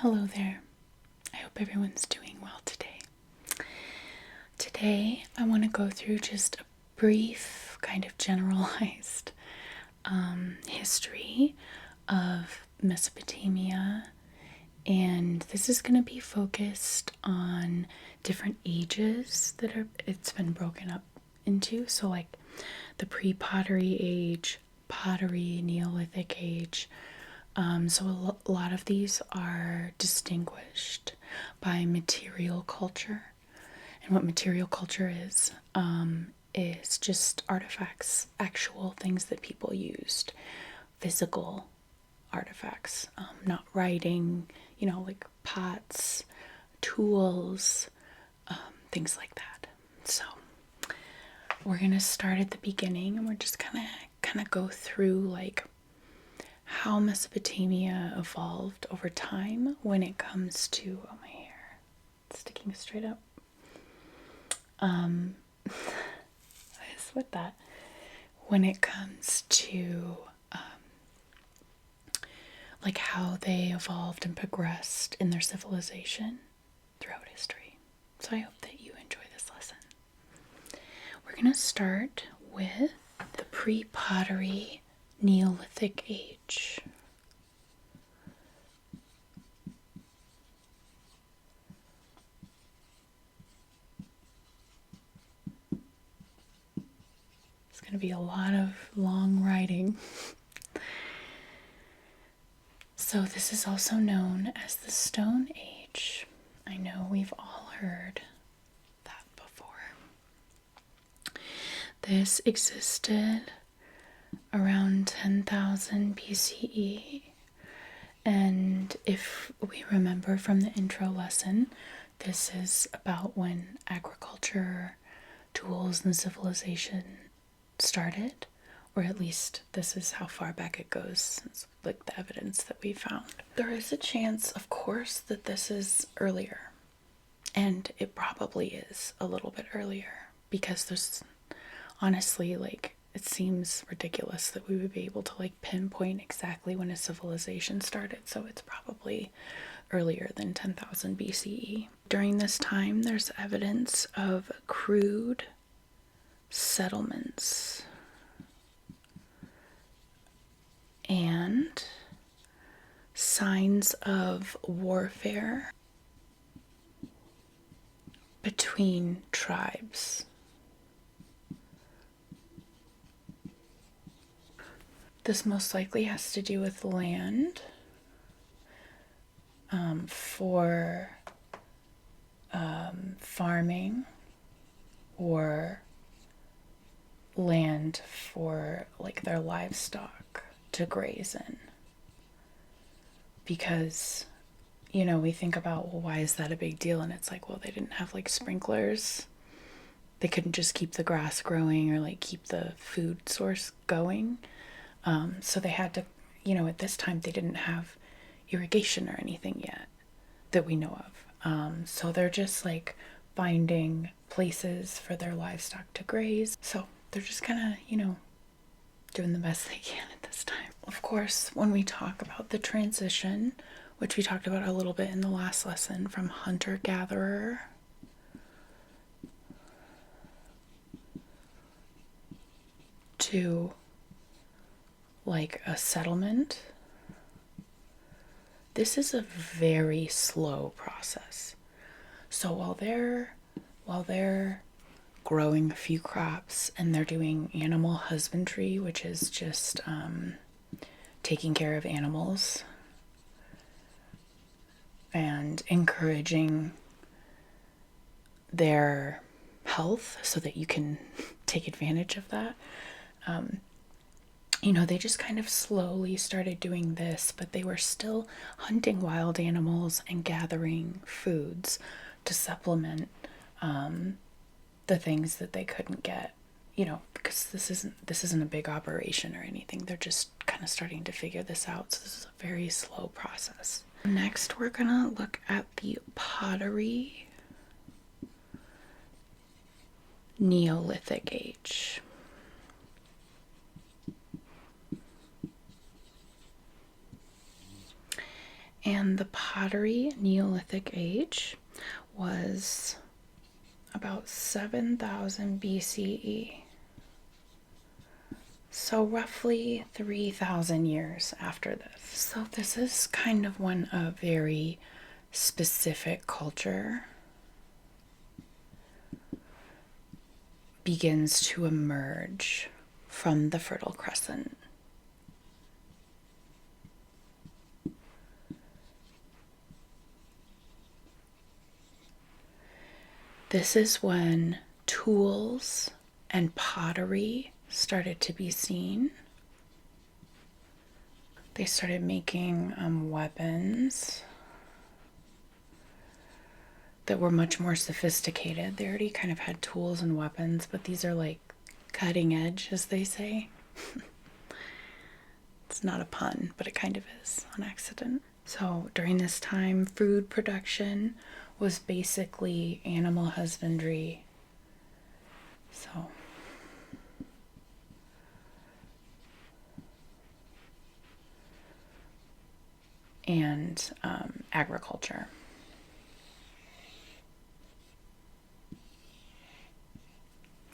Hello there. I hope everyone's doing well today. Today, I want to go through just a brief, kind of generalized history of Mesopotamia, and this is going to be focused on different ages it's been broken up into. So, like the pre-pottery age, pottery, Neolithic age. So a lot of these are distinguished by material culture. And what material culture is just artifacts, actual things that people used, physical artifacts, not writing, like pots, tools, things like that. So we're gonna start at the beginning, and we're just kind of go through like how Mesopotamia evolved over time when it comes to my hair sticking straight up. With that, when it comes to like how they evolved and progressed in their civilization throughout history. So I hope that you enjoy this lesson. We're gonna start with the pre-pottery Neolithic Age. It's going to be a lot of long writing. So this is also known as the Stone Age. I know we've all heard that before. This existed around 10,000 BCE. And if we remember from the intro lesson, this is about when agriculture, tools, and civilization started, or at least this is how far back it goes. It's like the evidence that we found. There is a chance, of course, that this is earlier, and it probably is a little bit earlier, because there's honestly, like, it seems ridiculous that we would be able to like pinpoint exactly when a civilization started, so it's probably earlier than 10,000 BCE. During this time, there's evidence of crude settlements and signs of warfare between tribes. This most likely has to do with land for farming, or land for like their livestock to graze in. Because, we think about, well, why is that a big deal? And it's like, well, they didn't have like sprinklers. They couldn't just keep the grass growing or like keep the food source going. So they had to, at this time, they didn't have irrigation or anything yet that we know of. So they're just like finding places for their livestock to graze. So they're just kind of, doing the best they can at this time. Of course, when we talk about the transition, which we talked about a little bit in the last lesson, from hunter-gatherer to like a settlement, this is a very slow process. So while they're growing a few crops and they're doing animal husbandry, which is just taking care of animals and encouraging their health so that you can take advantage of that. They just kind of slowly started doing this, but they were still hunting wild animals and gathering foods to supplement the things that they couldn't get, because this isn't a big operation or anything. They're just kind of starting to figure this out. So this is a very slow process. Next, we're gonna look at the pottery Neolithic Age. And the Pottery Neolithic Age was about 7000 BCE. So roughly 3000 years after this. So this is kind of when a very specific culture begins to emerge from the Fertile Crescent. This is when tools and pottery started to be seen. They started making weapons that were much more sophisticated. They already kind of had tools and weapons, but these are like cutting edge, as they say. It's not a pun, but it kind of is on accident. So during this time, food production was basically animal husbandry. So and agriculture.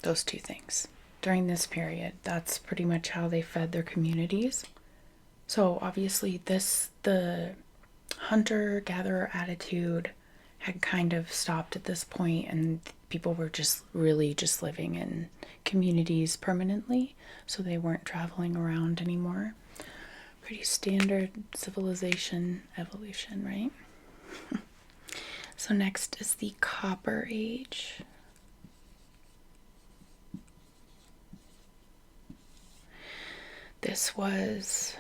Those two things. During this period, that's pretty much how they fed their communities. So obviously the hunter-gatherer attitude had kind of stopped at this point, and people were just really just living in communities permanently, so they weren't traveling around anymore. Pretty standard civilization evolution, right? So next is the Copper Age. This was,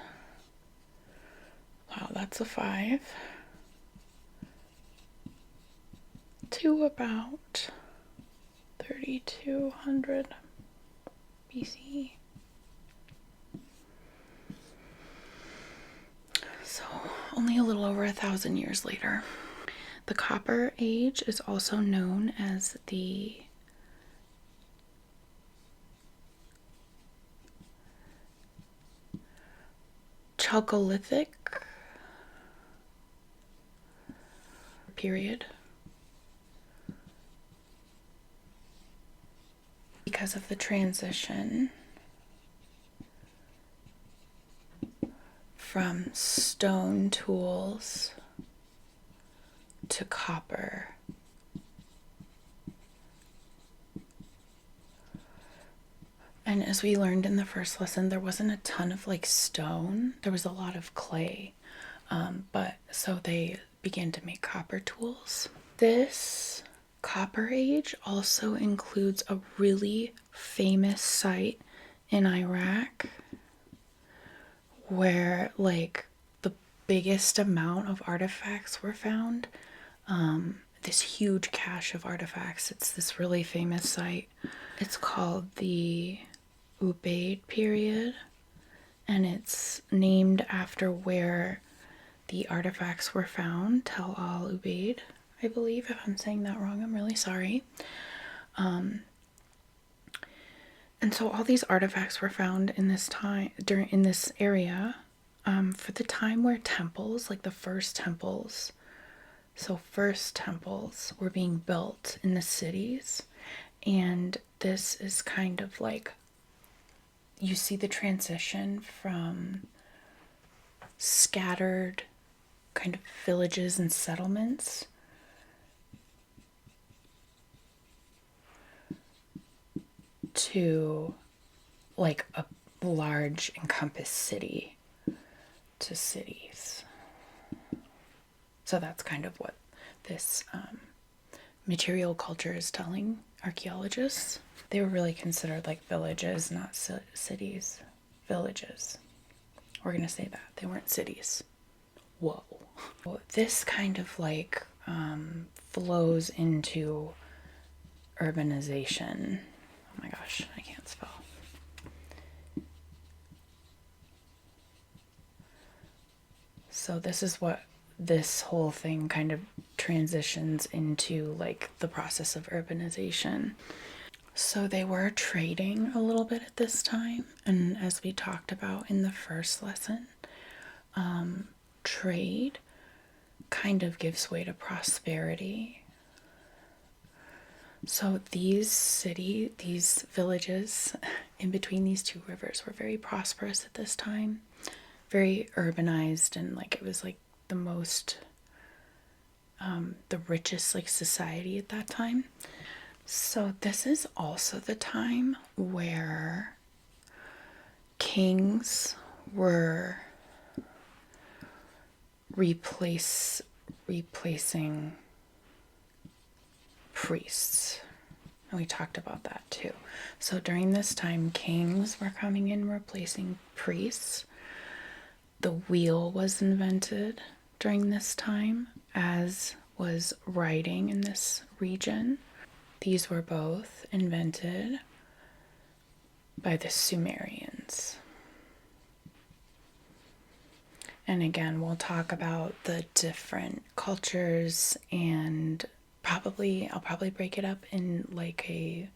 wow, that's a 5, to about 3200 BCE. So only a little over 1,000 years later. The Copper Age is also known as the Chalcolithic period because of the transition from stone tools to copper. And as we learned in the first lesson, there wasn't a ton of like stone. There was a lot of clay. But so they began to make copper tools. This Copper Age also includes a really famous site in Iraq where like the biggest amount of artifacts were found. This huge cache of artifacts. It's this really famous site. It's called the Ubaid period, and it's named after where the artifacts were found. Tel Al Ubaid, I believe. If I'm saying that wrong, I'm really sorry. And so all these artifacts were found in this time, in this area, for the time where temples, like the first temples, were being built in the cities. And this is kind of like, you see the transition from scattered kind of villages and settlements to like a large encompassed city to cities. So that's kind of what this material culture is telling archaeologists. They were really considered like villages, not cities. Villages. We're going to say that. They weren't cities. Whoa. This kind of like flows into urbanization. Oh my gosh, I can't spell. So this is what this whole thing kind of transitions into, like the process of urbanization. So they were trading a little bit at this time, and as we talked about in the first lesson, trade kind of gives way to prosperity. So these villages in between these two rivers were very prosperous at this time, very urbanized, and like it was like the most, the richest like society at that time. So this is also the time where kings were replacing priests. And we talked about that too. So during this time, kings were coming in replacing priests. The wheel was invented during this time, as was writing in this region. These were both invented by the Sumerians. And again, we'll talk about the different cultures, and I'll probably break it up in like a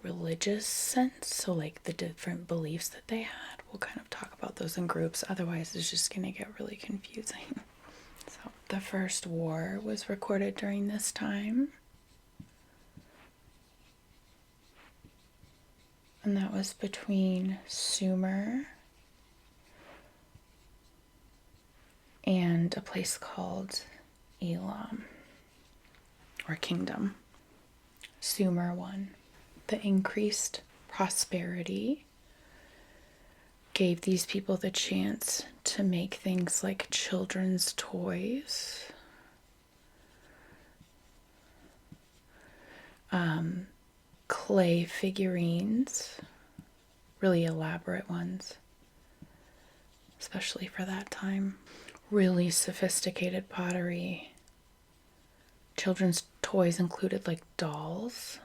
religious sense. So like the different beliefs that they had, we'll kind of talk about those in groups. Otherwise, it's just going to get really confusing. So the first war was recorded during this time. And that was between Sumer and a place called Elam, or kingdom. Sumer won. The increased prosperity gave these people the chance to make things like children's toys, clay figurines, really elaborate ones, especially for that time. Really sophisticated pottery. Children's toys included like dolls.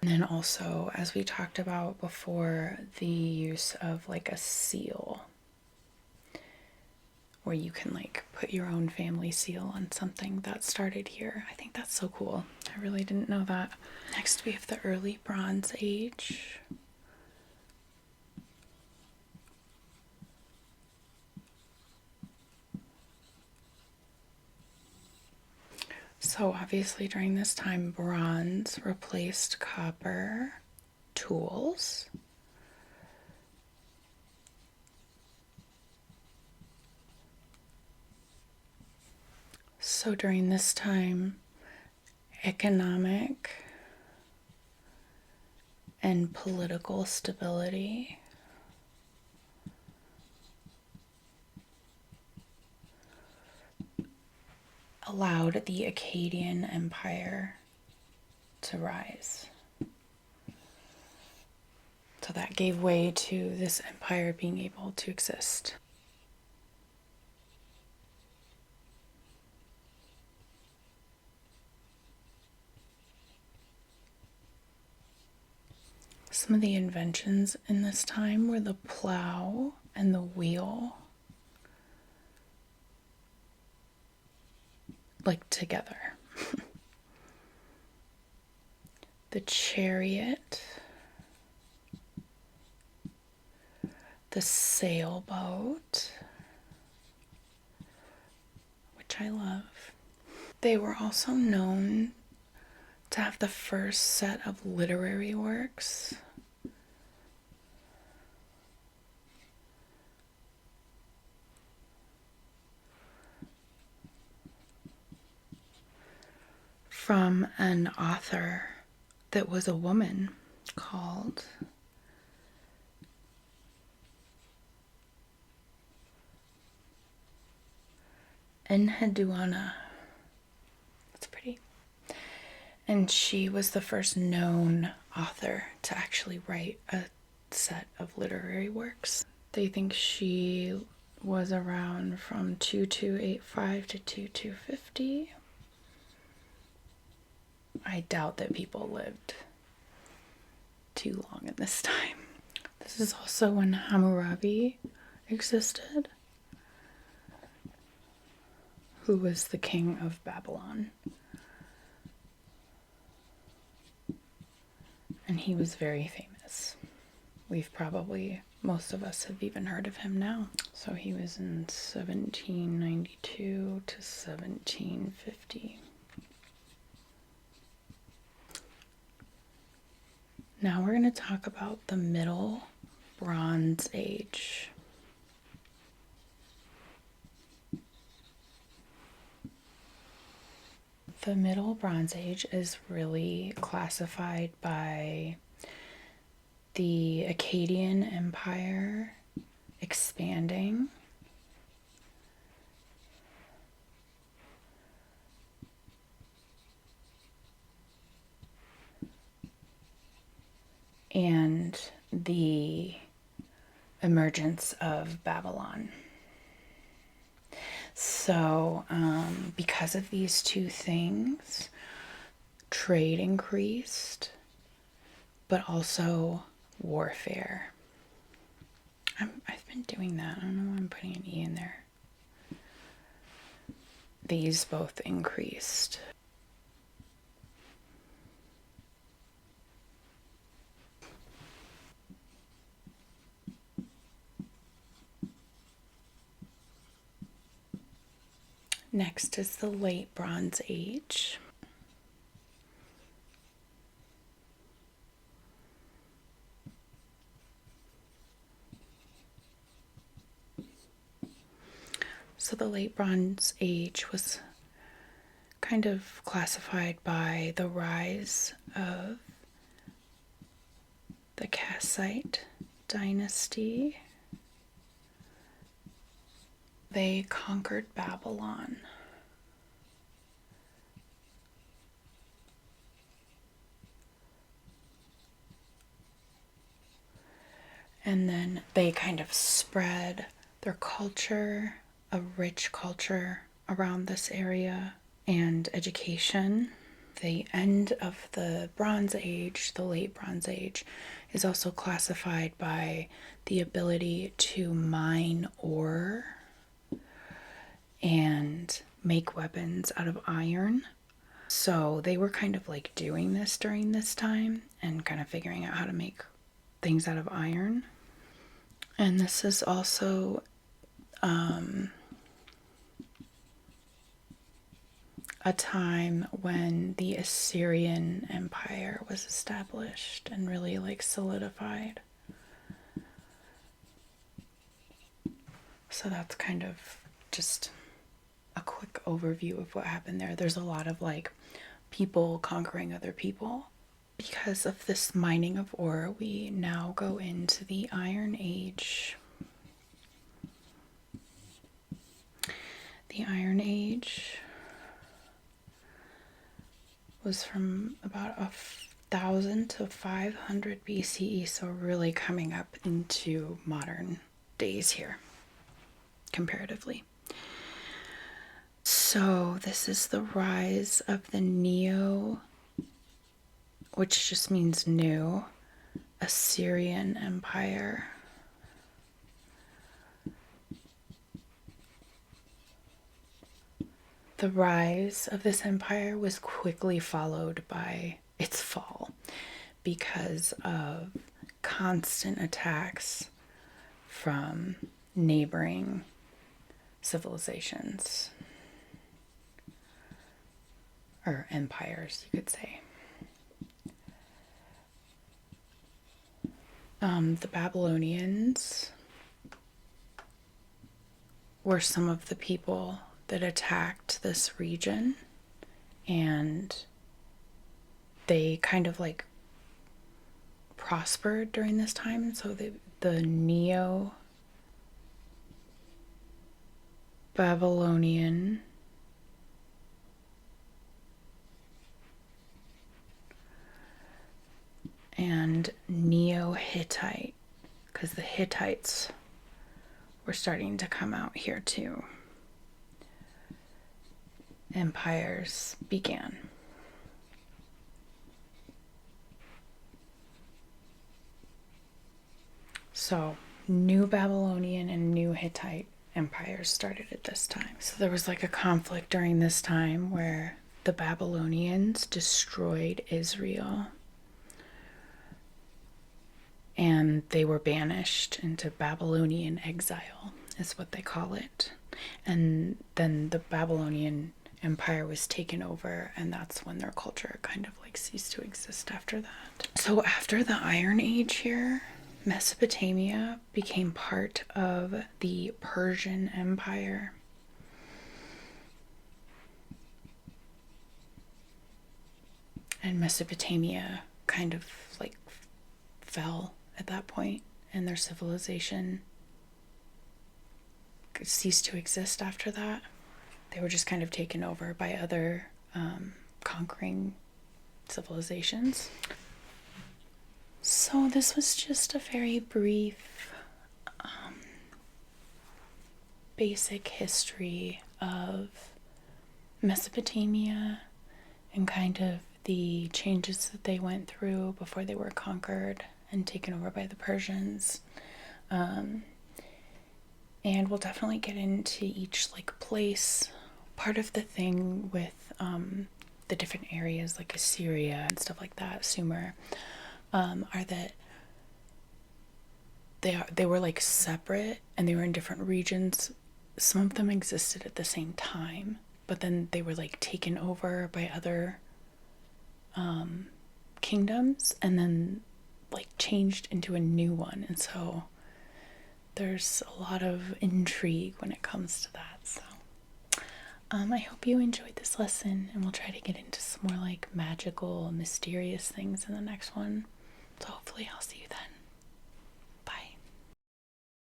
And then also, as we talked about before, the use of like a seal, where you can like put your own family seal on something. That started here. I think that's so cool. I really didn't know that. Next we have the early Bronze Age. So obviously during this time, bronze replaced copper tools. So during this time, economic and political stability allowed the Akkadian Empire to rise. So that gave way to this empire being able to exist. Some of the inventions in this time were the plow and the wheel, like together. The chariot, the sailboat, which I love. They were also known to have the first set of literary works. From an author that was a woman called Enheduanna. That's pretty. And she was the first known author to actually write a set of literary works. They think she was around from 2285 to 2250. I doubt that people lived too long in this time. This is also when Hammurabi existed, who was the king of Babylon. And he was very famous. most of us have even heard of him now. So he was in 1792 to 1750. Now we're going to talk about the Middle Bronze Age. The Middle Bronze Age is really classified by the Akkadian Empire expanding, and the emergence of Babylon. So, because of these two things, trade increased, but also warfare. I've been doing that. I don't know why I'm putting an E in there. These both increased. Next is the Late Bronze Age. So the Late Bronze Age was kind of classified by the rise of the Kassite dynasty. They conquered Babylon. And then they kind of spread their culture, a rich culture around this area, and education. The end of the Bronze Age, the Late Bronze Age, is also classified by the ability to mine ore and make weapons out of iron. So they were kind of like doing this during this time and kind of figuring out how to make things out of iron. And this is also a time when the Assyrian Empire was established and really like solidified. So that's kind of just a quick overview of what happened there. There's a lot of like people conquering other people. Because of this mining of ore, we now go into the Iron Age. The Iron Age was from about 1000 to 500 BCE, so really coming up into modern days here, comparatively. So this is the rise of the which just means new, Assyrian Empire. The rise of this empire was quickly followed by its fall because of constant attacks from neighboring civilizations, or empires, you could say. The Babylonians were some of the people that attacked this region, and they kind of like prospered during this time. So the Neo-Babylonian and Neo-Hittite, because the Hittites were starting to come out here too. Empires began. So, New Babylonian and New Hittite empires started at this time. So there was like a conflict during this time where the Babylonians destroyed Israel. and they were banished into Babylonian exile, is what they call it. And then the Babylonian Empire was taken over, and that's when their culture kind of like ceased to exist after that. So after the Iron Age here, Mesopotamia became part of the Persian Empire. And Mesopotamia kind of like fell at that point, and their civilization ceased to exist after that. They were just kind of taken over by other conquering civilizations. So this was just a very brief, basic history of Mesopotamia and kind of the changes that they went through before they were conquered and taken over by the Persians. And we'll definitely get into each like place. Part of the thing with the different areas like Assyria and stuff like that, Sumer, are that they were like separate and they were in different regions. Some of them existed at the same time, but then they were like taken over by other kingdoms and then like changed into a new one. And so there's a lot of intrigue when it comes to that. So I hope you enjoyed this lesson, and we'll try to get into some more like magical, mysterious things in the next one. So hopefully I'll see you then.